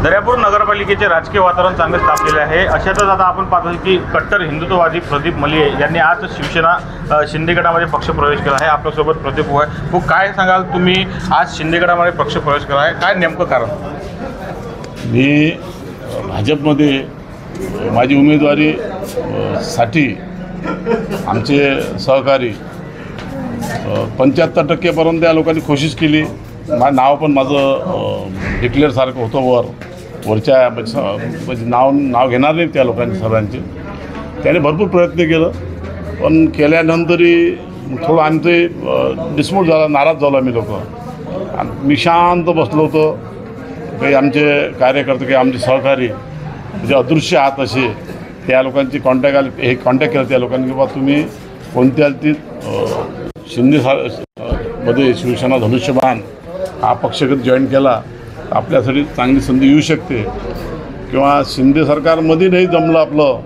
दर्यापूर नगरपालिकेचे राजकीय वातावरण चांगले तापलेले आहे। अशातच आता आपण पाहतो की कट्टर हिंदुत्ववादी प्रदीप मलिये यांनी आज शिवसेना शिंदे गटामध्ये पक्ष प्रवेश केला आहे। आपल्यासोबत प्रदीप आहे। तो काय सांगाल, तुम्ही आज शिंदे गटामध्ये पक्ष प्रवेश केला आहे, काय नेमकं कारण? मी भाजपमध्ये माझी उमेदवारी साठी आमचे सहकारी 75% या लोकांनी कोशिश केली। नाव पण माझं डिक्लेअर सारखं होतं वरच्या म्हणजे नाव घेणार नाही त्या लोकांचे सर्वांचे। त्याने भरपूर प्रयत्न केलं, पण केल्यानंतरही थोडं आमचे डिस्मूट झाला, नाराज झालो आम्ही लोक। मी शांत बसलो होतो। काही आमचे कार्यकर्ते, काही आमचे सहकारी म्हणजे अदृश्य आहात असे त्या लोकांची कॉन्टॅक्ट केला त्या लोकांनी की बा तुम्ही कोणत्या ती शिंदे मध्ये शिवसेना धनुष्यबाण हा पक्ष जॉईन केला आपल्यासाठी चांगली संधी येऊ शकते, किंवा शिंदे सरकारमध्ये नाही जमलं आपलं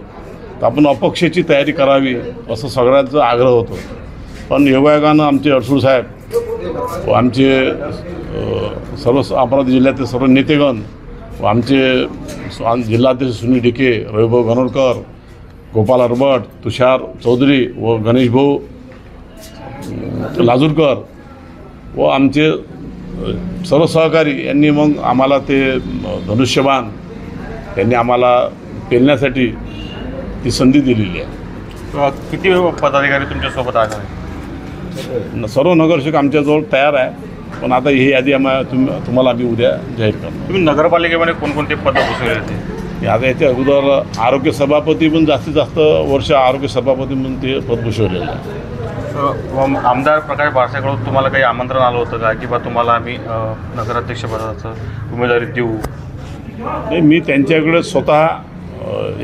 तर आपण अपक्षाची तयारी करावी असं सगळ्यांचा आग्रह होतो। पण योगायोगानं आमचे अडसूळ साहेब व आमचे सर्व अमरावती जिल्ह्यातील सर्व नेतेगण व आमचे जिल्हाध्यक्ष सुनील डिके, रविभाऊ गणोरकर, गोपाल अरबट, तुषार चौधरी व गणेश भाऊ लाजूरकर व आमचे सर्व सहकारी यांनी मग आम्हाला ते धनुष्यबाण त्यांनी आम्हाला पेलण्यासाठी ती संधी दिलेली आहे। किती पदाधिकारी तुमच्यासोबत आहे? सर्व नगरसेवक आमच्याजवळ तयार आहे, पण आता ही यादी तुम्हाला आम्ही उद्या जाहीर करणार। तुम्ही नगरपालिकेमध्ये कोणकोणते पद भूषवले होते? आता याच्या अगोदर आरोग्य सभापती पण जास्तीत जास्त वर्ष आरोग्य सभापती म्हणून ते पद भूषवलेलं आहे। आमदार प्रकाश बारसेकडून तुम्हाला काही आमंत्रण आलं होतं का की बा तुम्हाला आम्ही नगराध्यक्षपदाचं उमेदवारी देऊ? नाही, मी त्यांच्याकडे स्वतः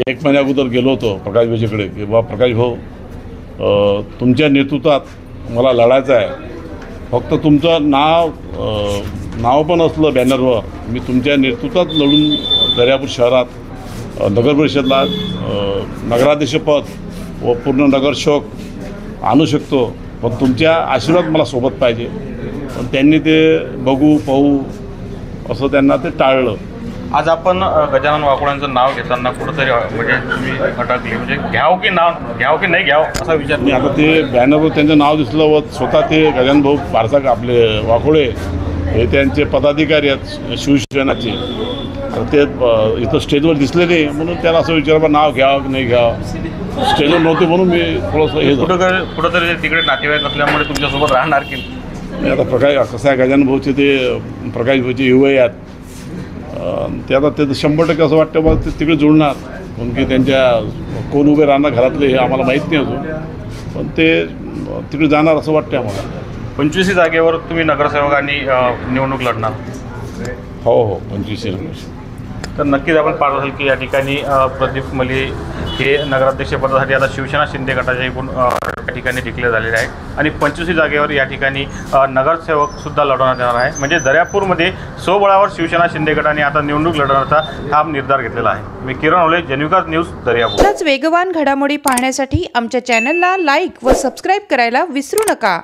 1 महिन्या अगोदर गेलो होतो प्रकाश भाऊजीकडे की बा प्रकाश भाऊ, तुमच्या नेतृत्वात मला लढायचं आहे, फक्त तुमचं नाव पण असलं बॅनरवर, मी तुमच्या नेतृत्वात लढून दर्यापूर शहरात नगरपरिषदला नगराध्यक्षपद व पूर्ण नगरसेवक आणू शकतो, पण तुमच्या आशीर्वाद मला सोबत पाहिजे। पण त्यांनी ते बघू पाहू असं त्यांना ते टाळलं। आज आपण गजानन वाकोळ्यांचं नाव घेताना कुठंतरी म्हणजे तुम्ही अटकले, म्हणजे घ्याव की नाही घ्याव असा विचार? मी आता ते बॅनरवर त्यांचं नाव दिसलं व स्वतः ते गजानन भाऊ बारसाक आपले वाकोळे हे त्यांचे पदाधिकारी आहेत शिवसेनाचे, ते इथं स्टेजवर दिसले नाही म्हणून त्याला असं विचार नाव घ्यावं की नाही घ्यावं। स्टेजवर नव्हते म्हणून मी थोडंसं हे कुठंतरी तिकडे नातेवाईक असल्यामुळे तुमच्यासोबत राहणार की आता प्रकाश कसं आहे, गजानन भाऊचे ते प्रकाश भाऊचे युवा आहेत, ते आता ते 100% असं वाटतं बा ते तिकडे जुळणार, पण की त्यांच्या कोण उभे राहणार घरातले हे आम्हाला माहीत नाही अजून, पण ते तिकडे जाणार असं वाटतं आम्हाला। 25 जागेवर तुम्ही नगरसेवकांनी निवडणूक लढणार? हो 25 नगरसेवक। तर नक्कीच आपण पाहत असेल की या ठिकाणी प्रदीप मलिये हे नगराध्यक्षपदासाठी आता शिवसेना शिंदे गटाच्या एकूण या ठिकाणी डिक्लेअर झालेले आहे आणि 25 जागेवर या ठिकाणी नगरसेवकसुद्धा लढवण्यात येणार आहे। म्हणजे दर्यापूरमध्ये स्वबळावर शिवसेना शिंदे गटाने आता निवडणूक लढवण्याचा ठाम निर्धार घेतलेला आहे। मी किरण ओले, जनविकास न्यूज, दर्यापूर। वेगवान घडामोडी पाहण्यासाठी आमच्या चॅनलला लाईक व सबस्क्राईब करायला विसरू नका।